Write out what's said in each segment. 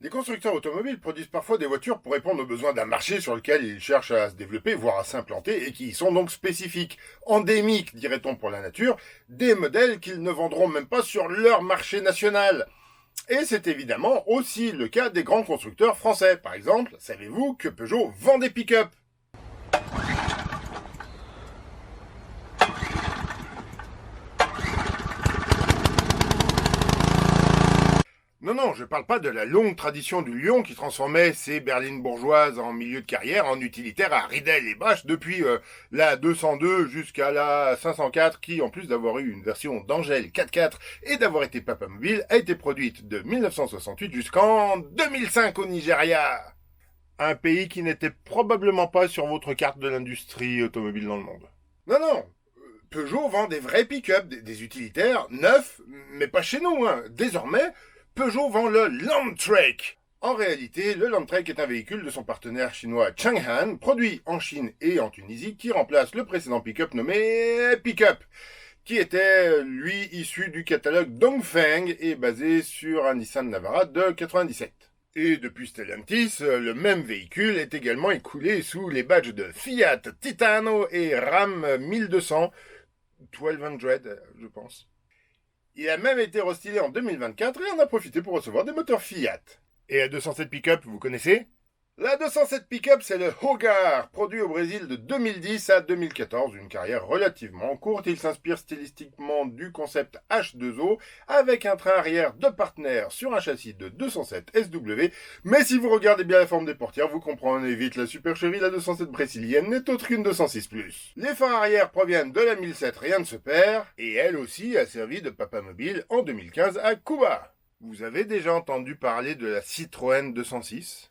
Les constructeurs automobiles produisent parfois des voitures pour répondre aux besoins d'un marché sur lequel ils cherchent à se développer, voire à s'implanter, et qui sont donc spécifiques, endémiques, dirait-on pour la nature, des modèles qu'ils ne vendront même pas sur leur marché national. Et c'est évidemment aussi le cas des grands constructeurs français. Par exemple, savez-vous que Peugeot vend des pick-up? Non, non, je parle pas de la longue tradition du Lion qui transformait ses berlines bourgeoises en milieu de carrière en utilitaire à ridelles et bâches depuis la 202 jusqu'à la 504 qui, en plus d'avoir eu une version d'Angel 4x4 et d'avoir été Papa Mobile, a été produite de 1968 jusqu'en 2005 au Nigeria. Un pays qui n'était probablement pas sur votre carte de l'industrie automobile dans le monde. Non, non, Peugeot vend des vrais pick-up, des utilitaires neufs, mais pas chez nous. Désormais, Peugeot vend le Landtrek. En réalité, le Landtrek est un véhicule de son partenaire chinois Chang'an, produit en Chine et en Tunisie, qui remplace le précédent pick-up nommé Pickup, qui était, lui, issu du catalogue Dongfeng et basé sur un Nissan Navara de 97. Et depuis Stellantis, le même véhicule est également écoulé sous les badges de Fiat, Titano et Ram 1200, 1200, je pense. Il a même été restylé en 2024 et en a profité pour recevoir des moteurs Fiat. Et la 207 Pickup, vous connaissez? La 207 Pickup, c'est le Hogar, produit au Brésil de 2010 à 2014, une carrière relativement courte. Il s'inspire stylistiquement du concept H2O, avec un train arrière de partenaire sur un châssis de 207 SW. Mais si vous regardez bien la forme des portières, vous comprenez vite la supercherie, la 207 brésilienne n'est autre qu'une 206+. Les phares arrière proviennent de la 1007, rien ne se perd, et elle aussi a servi de Papa Mobile en 2015 à Cuba. Vous avez déjà entendu parler de la Citroën 206 ?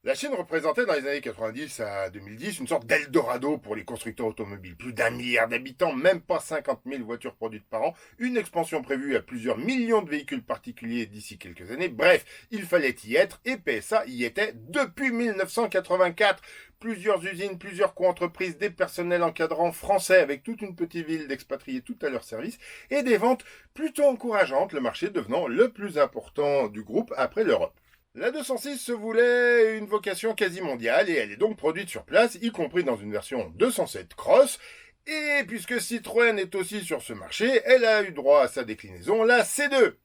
La Chine représentait dans les années 90 à 2010 une sorte d'Eldorado pour les constructeurs automobiles. Plus d'1 milliard d'habitants, même pas 50 000 voitures produites par an, une expansion prévue à plusieurs millions de véhicules particuliers d'ici quelques années. Bref, il fallait y être et PSA y était depuis 1984. Plusieurs usines, plusieurs co-entreprises, des personnels encadrants français avec toute une petite ville d'expatriés tout à leur service et des ventes plutôt encourageantes, le marché devenant le plus important du groupe après l'Europe. La 206 se voulait une vocation quasi mondiale et elle est donc produite sur place, y compris dans une version 207 Cross. Et puisque Citroën est aussi sur ce marché, elle a eu droit à sa déclinaison, la C2,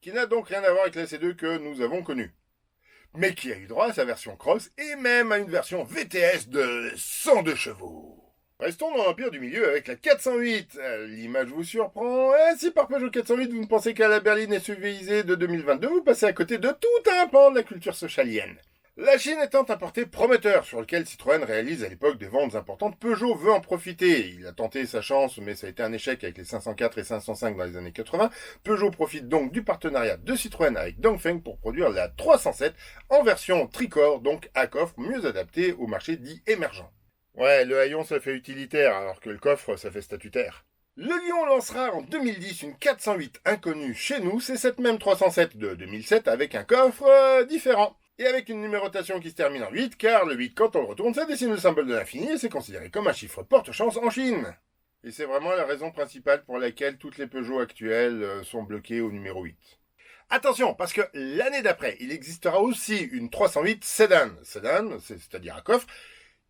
qui n'a donc rien à voir avec la C2 que nous avons connue, mais qui a eu droit à sa version Cross et même à une version VTS de 102 chevaux. Restons dans l'empire du milieu avec la 408. L'image vous surprend. Si par Peugeot 408 vous ne pensez qu'à la berline SUVisée de 2022, vous passez à côté de tout un pan de la culture socialienne. La Chine étant un porté prometteur sur lequel Citroën réalise à l'époque des ventes importantes, Peugeot veut en profiter. Il a tenté sa chance, mais ça a été un échec avec les 504 et 505 dans les années 80. Peugeot profite donc du partenariat de Citroën avec Dongfeng pour produire la 307 en version tricorps, donc à coffre, mieux adapté au marché dit émergent. Ouais, le haillon ça fait utilitaire, alors que le coffre ça fait statutaire. Le Lion lancera en 2010 une 408 inconnue chez nous, c'est cette même 307 de 2007 avec un coffre différent. Et avec une numérotation qui se termine en 8, car le 8 quand on le retourne ça dessine le symbole de l'infini et c'est considéré comme un chiffre porte-chance en Chine. Et c'est vraiment la raison principale pour laquelle toutes les Peugeot actuelles sont bloquées au numéro 8. Attention, parce que l'année d'après, il existera aussi une 308 Sedan. Sedan, c'est-à-dire un coffre,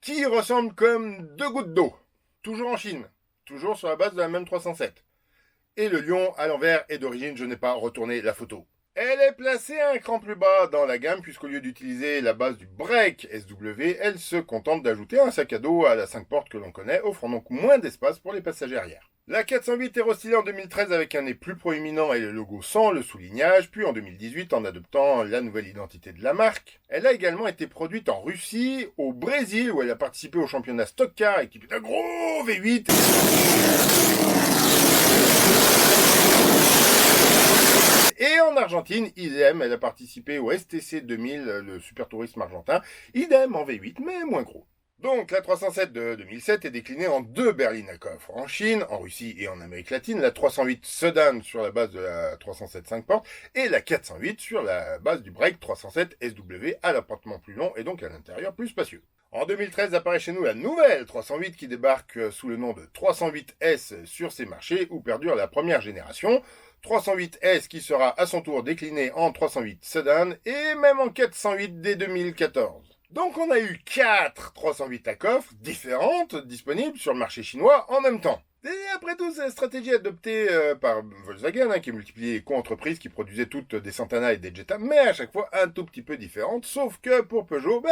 qui ressemble comme deux gouttes d'eau. Toujours en Chine. Toujours sur la base de la même 307. Et le lion à l'envers est d'origine, je n'ai pas retourné la photo. Elle est placée un cran plus bas dans la gamme puisqu'au lieu d'utiliser la base du break SW, elle se contente d'ajouter un sac à dos à la 5 portes que l'on connaît, offrant donc moins d'espace pour les passagers arrière. La 408 est restylée en 2013 avec un nez plus proéminent et le logo sans le soulignage, puis en 2018 en adoptant la nouvelle identité de la marque. Elle a également été produite en Russie, au Brésil où elle a participé au championnat Stock Car équipée d'un gros V8. Et en Argentine, idem, elle a participé au STC 2000, le super tourisme argentin, idem en V8 mais moins gros. Donc la 307 de 2007 est déclinée en deux berlines à coffre. En Chine, en Russie et en Amérique latine, la 308 Sedan sur la base de la 307 5 portes et la 408 sur la base du break 307 SW à l'appartement plus long et donc à l'intérieur plus spacieux. En 2013 apparaît chez nous la nouvelle 308 qui débarque sous le nom de 308S sur ces marchés où perdure la première génération. 308S qui sera à son tour décliné en 308 Sedan et même en 408 dès 2014. Donc on a eu 4 308 à coffre différentes disponibles sur le marché chinois en même temps. Et après tout, c'est la stratégie adoptée par Volkswagen, qui multipliait les co-entreprises qui produisaient toutes des Santana et des Jetta, mais à chaque fois un tout petit peu différentes, sauf que pour Peugeot,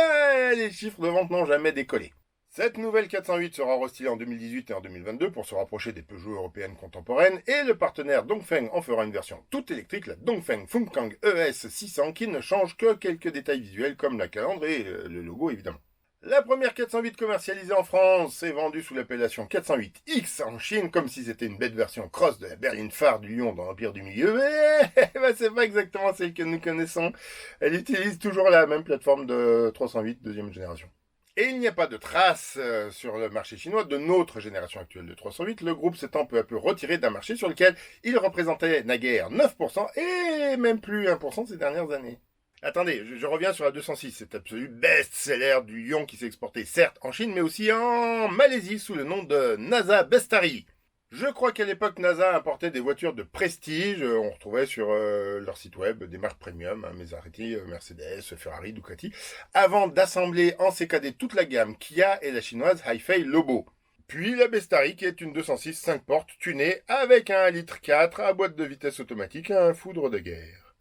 les chiffres de vente n'ont jamais décollé. Cette nouvelle 408 sera restylée en 2018 et en 2022 pour se rapprocher des Peugeot européennes contemporaines et le partenaire Dongfeng en fera une version toute électrique, la Dongfeng Fengkang ES 600 qui ne change que quelques détails visuels comme la calandre et le logo évidemment. La première 408 commercialisée en France est vendue sous l'appellation 408X en Chine comme si c'était une bête version cross de la berline phare du Lion dans l'Empire du Milieu, mais c'est pas exactement celle que nous connaissons. Elle utilise toujours la même plateforme de 308 deuxième génération. Et il n'y a pas de trace sur le marché chinois de notre génération actuelle de 308, le groupe s'étant peu à peu retiré d'un marché sur lequel il représentait naguère 9% et même plus 1% ces dernières années. Attendez, je reviens sur la 206, cet absolu best-seller du Lion qui s'est exporté certes en Chine mais aussi en Malaisie sous le nom de NASA Bestari. Je crois qu'à l'époque, NASA importait des voitures de prestige. On retrouvait sur leur site web des marques premium, Maserati, Mercedes, Ferrari, Ducati, avant d'assembler en CKD toute la gamme Kia et la chinoise Hi-Fi Lobo. Puis la Bestari, qui est une 206 5 portes tunée avec un 1,4 litre à boîte de vitesse automatique et un foudre de guerre.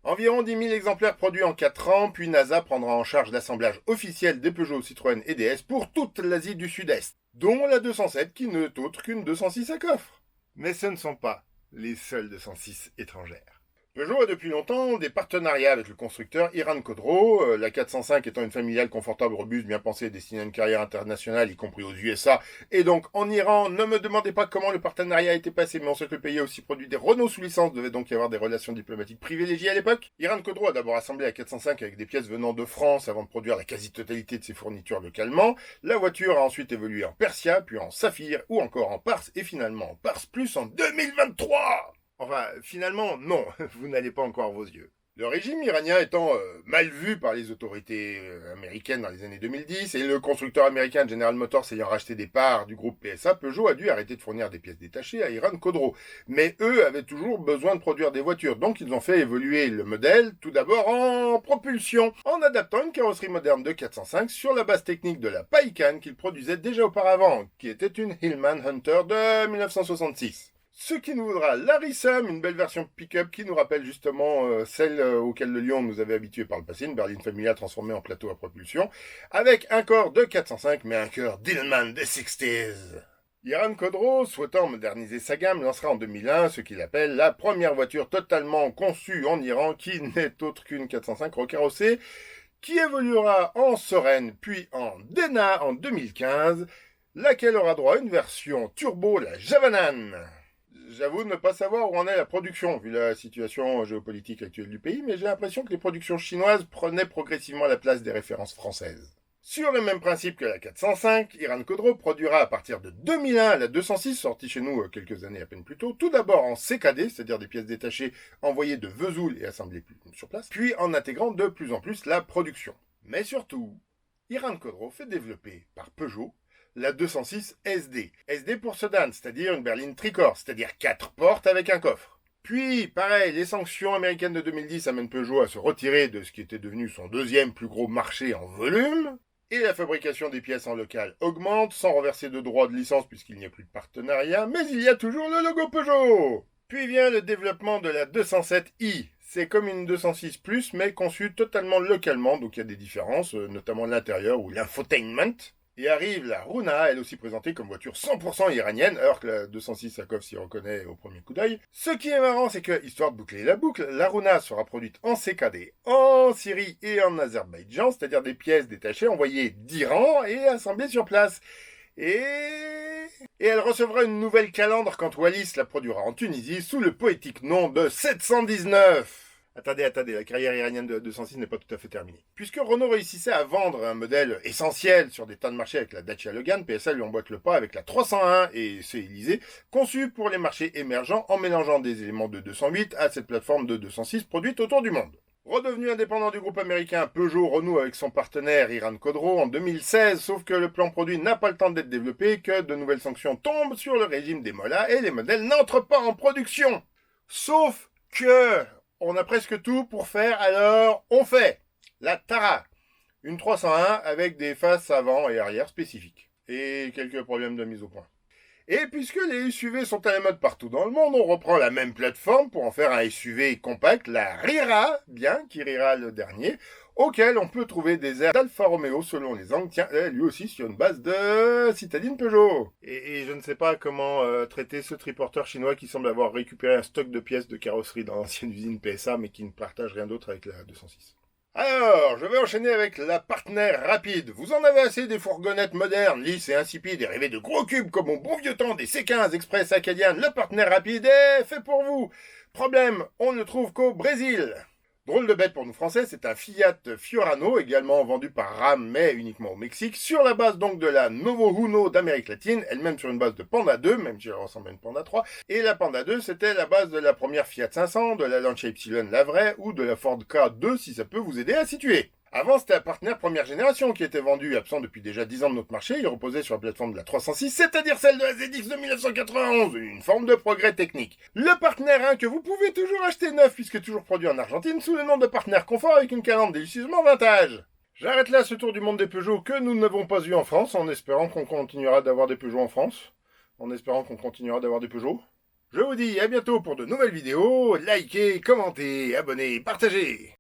Environ 10 000 exemplaires produits en 4 ans, puis NASA prendra en charge l'assemblage officiel des Peugeot, Citroën et DS pour toute l'Asie du Sud-Est, dont la 207 qui n'est autre qu'une 206 à coffre. Mais ce ne sont pas les seules 206 étrangères. Peugeot a depuis longtemps des partenariats avec le constructeur Iran Khodro, la 405 étant une familiale confortable, robuste, bien pensée, destinée à une carrière internationale, y compris aux USA, et donc en Iran. Ne me demandez pas comment le partenariat a été passé, mais on sait que le pays a aussi produit des Renault sous licence, devait donc y avoir des relations diplomatiques privilégiées à l'époque. Iran Khodro a d'abord assemblé la 405 avec des pièces venant de France avant de produire la quasi-totalité de ses fournitures localement. La voiture a ensuite évolué en Persia, puis en Saphir, ou encore en Pars, et finalement en Pars Plus en 2023. Enfin, finalement, non, vous n'allez pas encore vos yeux. Le régime iranien étant mal vu par les autorités américaines dans les années 2010, et le constructeur américain General Motors ayant racheté des parts du groupe PSA, Peugeot a dû arrêter de fournir des pièces détachées à Iran Khodro. Mais eux avaient toujours besoin de produire des voitures, donc ils ont fait évoluer le modèle, tout d'abord en propulsion, en adaptant une carrosserie moderne de 405 sur la base technique de la Paycan qu'ils produisaient déjà auparavant, qui était une Hillman Hunter de 1966. Ce qui nous vaudra l'Harrison, une belle version pick-up qui nous rappelle justement celle auquel le Lion nous avait habitués par le passé, une berline familiale transformée en plateau à propulsion, avec un corps de 405 mais un cœur d'Hillman des 60s. Iran Khodro, souhaitant moderniser sa gamme, lancera en 2001 ce qu'il appelle la première voiture totalement conçue en Iran qui n'est autre qu'une 405 recarrossée, qui évoluera en Soren puis en Dena en 2015, laquelle aura droit à une version turbo, la Javanan. J'avoue ne pas savoir où en est la production, vu la situation géopolitique actuelle du pays, mais j'ai l'impression que les productions chinoises prenaient progressivement la place des références françaises. Sur le même principe que la 405, Iran Khodro produira à partir de 2001 la 206, sortie chez nous quelques années à peine plus tôt, tout d'abord en CKD, c'est-à-dire des pièces détachées envoyées de Vesoul et assemblées sur place, puis en intégrant de plus en plus la production. Mais surtout, Iran Khodro fait développer par Peugeot la 206 SD. SD pour sedan, c'est-à-dire une berline tricorps, c'est-à-dire 4 portes avec un coffre. Puis, pareil, les sanctions américaines de 2010 amènent Peugeot à se retirer de ce qui était devenu son deuxième plus gros marché en volume, et la fabrication des pièces en local augmente, sans reverser de droits de licence puisqu'il n'y a plus de partenariat, mais il y a toujours le logo Peugeot. Puis vient le développement de la 207i. C'est comme une 206+, mais conçue totalement localement, donc il y a des différences, notamment l'intérieur ou l'infotainment. Et arrive la Runa, elle aussi présentée comme voiture 100% iranienne, alors que la 206 à coffre s'y reconnaît au premier coup d'œil. Ce qui est marrant, c'est que, histoire de boucler la boucle, la Runa sera produite en CKD, en Syrie et en Azerbaïdjan, c'est-à-dire des pièces détachées envoyées d'Iran et assemblées sur place. Et elle recevra une nouvelle calandre quand Wallis la produira en Tunisie sous le poétique nom de 719. Attendez, la carrière iranienne de 206 n'est pas tout à fait terminée. Puisque Renault réussissait à vendre un modèle essentiel sur des tas de marchés avec la Dacia Logan, PSA lui emboîte le pas avec la 301 et c'est Élysée, conçu pour les marchés émergents en mélangeant des éléments de 208 à cette plateforme de 206 produite autour du monde. Redevenu indépendant du groupe américain, Peugeot renoue avec son partenaire Iran Khodro en 2016, sauf que le plan produit n'a pas le temps d'être développé, que de nouvelles sanctions tombent sur le régime des mollas et les modèles n'entrent pas en production. Sauf que on a presque tout pour faire, alors on fait la Tara, une 301 avec des faces avant et arrière spécifiques, et quelques problèmes de mise au point. Et puisque les SUV sont à la mode partout dans le monde, on reprend la même plateforme pour en faire un SUV compact, la Rira, bien qui rira le dernier, auquel on peut trouver des airs d'Alfa Romeo selon les angles, tiens, lui aussi sur une base de citadine Peugeot. Et je ne sais pas comment traiter ce triporteur chinois qui semble avoir récupéré un stock de pièces de carrosserie dans l'ancienne usine PSA, mais qui ne partage rien d'autre avec la 206. Alors, je vais enchaîner avec la Partner rapide. Vous en avez assez des fourgonnettes modernes, lisses et insipides et rêvez de gros cubes comme au bon vieux temps des C15 Express Acadian. Le Partner rapide est fait pour vous. Problème, on ne le trouve qu'au Brésil. Drôle de bête pour nous français, c'est un Fiat Fiorano, également vendu par Ram, mais uniquement au Mexique, sur la base donc de la Novo Uno d'Amérique latine, elle-même sur une base de Panda 2, même si elle ressemble à une Panda 3, et la Panda 2, c'était la base de la première Fiat 500, de la Lancia Ypsilon la vraie, ou de la Ford K2, si ça peut vous aider à situer. Avant, c'était un partenaire première génération qui était vendu, absent depuis déjà 10 ans de notre marché. Il reposait sur la plateforme de la 306, c'est-à-dire celle de la ZX de 1991, une forme de progrès technique. Le partenaire 1 que vous pouvez toujours acheter neuf puisque toujours produit en Argentine sous le nom de partenaire confort avec une calandre délicieusement vintage. J'arrête là ce tour du monde des Peugeot que nous n'avons pas eu en France, en espérant qu'on continuera d'avoir des Peugeot en France. Je vous dis à bientôt pour de nouvelles vidéos. Likez, commentez, abonnez, partagez.